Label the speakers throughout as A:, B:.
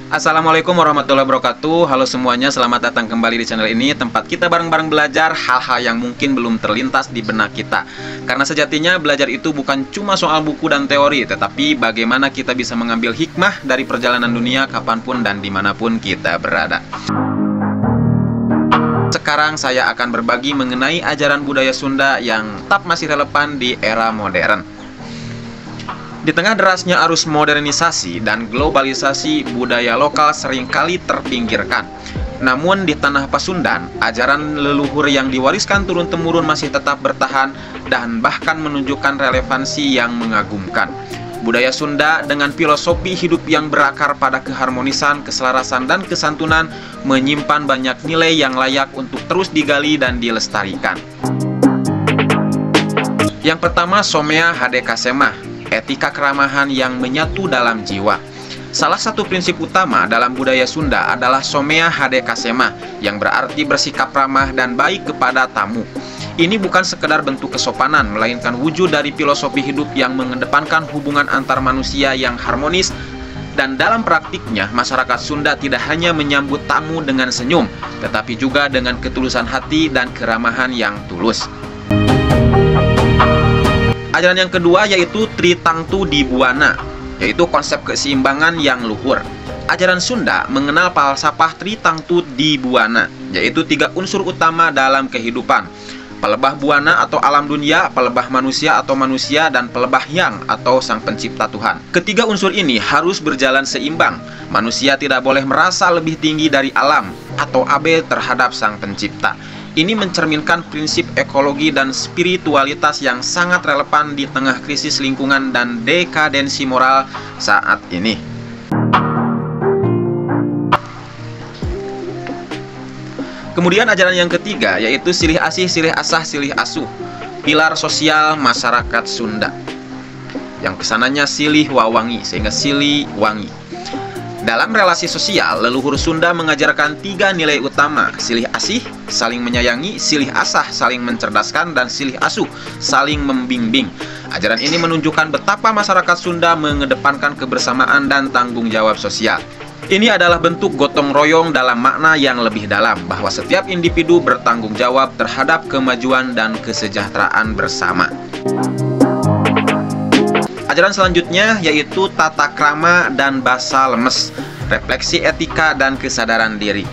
A: Assalamualaikum warahmatullahi wabarakatuh. Halo semuanya, selamat datang kembali di channel ini, tempat kita bareng-bareng belajar hal-hal yang mungkin belum terlintas di benak kita. Karena sejatinya belajar itu bukan cuma soal buku dan teori, tetapi bagaimana kita bisa mengambil hikmah dari perjalanan dunia kapanpun dan dimanapun kita berada. Sekarang saya akan berbagi mengenai ajaran budaya Sunda yang tetap masih relevan di era modern. Di tengah derasnya arus modernisasi dan globalisasi, budaya lokal seringkali terpinggirkan. Namun di tanah Pasundan, ajaran leluhur yang diwariskan turun-temurun masih tetap bertahan dan bahkan menunjukkan relevansi yang mengagumkan. Budaya Sunda dengan filosofi hidup yang berakar pada keharmonisan, keselarasan, dan kesantunan menyimpan banyak nilai yang layak untuk terus digali dan dilestarikan. Yang pertama, Somea Hadekasemah, etika keramahan yang menyatu dalam jiwa. Salah satu prinsip utama dalam budaya Sunda adalah Somea Hadekasemah, yang berarti bersikap ramah dan baik kepada tamu. Ini bukan sekedar bentuk kesopanan, melainkan wujud dari filosofi hidup yang mengedepankan hubungan antar manusia yang harmonis. Dan dalam praktiknya, masyarakat Sunda tidak hanya menyambut tamu dengan senyum, tetapi juga dengan ketulusan hati dan keramahan yang tulus. Ajaran yang kedua yaitu Tritangtu Dibuana, yaitu konsep keseimbangan yang luhur. Ajaran Sunda mengenal falsafah Tritangtu Dibuana, yaitu 3 unsur utama dalam kehidupan: pelebah buana atau alam dunia, pelebah manusia atau manusia, dan pelebah yang atau sang pencipta Tuhan. Ketiga unsur ini harus berjalan seimbang. Manusia tidak boleh merasa lebih tinggi dari alam atau abe terhadap sang pencipta. Ini mencerminkan prinsip ekologi dan spiritualitas yang sangat relevan di tengah krisis lingkungan dan dekadensi moral saat ini. Kemudian ajaran yang ketiga yaitu Silih Asih, Silih Asah, Silih Asuh, pilar sosial masyarakat Sunda, yang kesananya silih wawangi, sehingga silih wangi. Dalam relasi sosial, leluhur Sunda mengajarkan 3 nilai utama: silih asih, saling menyayangi; silih asah, saling mencerdaskan; dan silih asuh, saling membimbing. Ajaran ini menunjukkan betapa masyarakat Sunda mengedepankan kebersamaan dan tanggung jawab sosial. Ini adalah bentuk gotong royong dalam makna yang lebih dalam, bahwa setiap individu bertanggung jawab terhadap kemajuan dan kesejahteraan bersama. Ajaran selanjutnya yaitu Tata Krama dan Basa Lemes, refleksi etika dan kesadaran diri.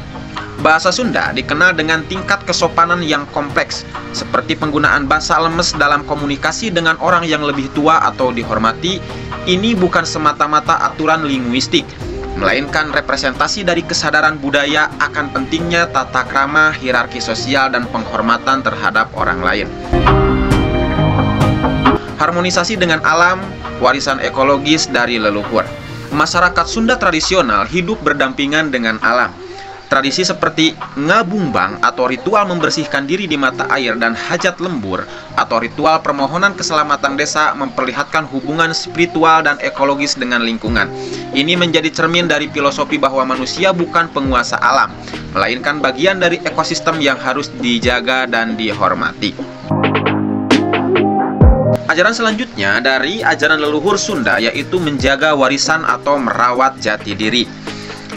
A: Bahasa Sunda dikenal dengan tingkat kesopanan yang kompleks, seperti penggunaan bahasa lemes dalam komunikasi dengan orang yang lebih tua atau dihormati. Ini bukan semata-mata aturan linguistik, melainkan representasi dari kesadaran budaya akan pentingnya tata krama, hierarki sosial, dan penghormatan terhadap orang lain. Harmonisasi dengan alam, warisan ekologis dari leluhur. Masyarakat Sunda tradisional hidup berdampingan dengan alam. Tradisi seperti ngabungbang atau ritual membersihkan diri di mata air dan hajat lembur atau ritual permohonan keselamatan desa memperlihatkan hubungan spiritual dan ekologis dengan lingkungan. Ini menjadi cermin dari filosofi bahwa manusia bukan penguasa alam, melainkan bagian dari ekosistem yang harus dijaga dan dihormati. Ajaran selanjutnya dari ajaran leluhur Sunda yaitu menjaga warisan atau merawat jati diri.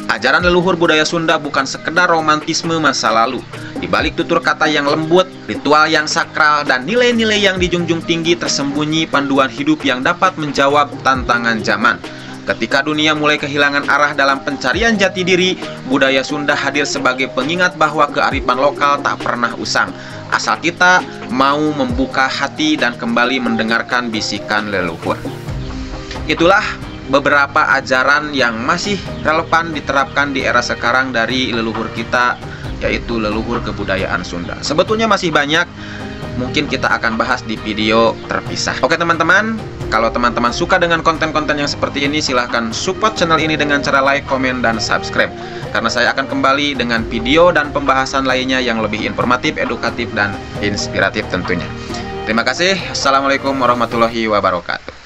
A: Ajaran leluhur budaya Sunda bukan sekedar romantisme masa lalu. Di balik tutur kata yang lembut, ritual yang sakral, dan nilai-nilai yang dijunjung tinggi tersembunyi panduan hidup yang dapat menjawab tantangan zaman. Ketika dunia mulai kehilangan arah dalam pencarian jati diri, budaya Sunda hadir sebagai pengingat bahwa kearifan lokal tak pernah usang, asal kita mau membuka hati dan kembali mendengarkan bisikan leluhur. Itulah beberapa ajaran yang masih relevan diterapkan di era sekarang dari leluhur kita, yaitu leluhur kebudayaan Sunda. Sebetulnya masih banyak, mungkin kita akan bahas di video terpisah. Oke teman-teman, kalau teman-teman suka dengan konten-konten yang seperti ini, silahkan support channel ini dengan cara like, komen, dan subscribe. Karena saya akan kembali dengan video dan pembahasan lainnya yang lebih informatif, edukatif, dan inspiratif tentunya. Terima kasih. Assalamualaikum warahmatullahi wabarakatuh.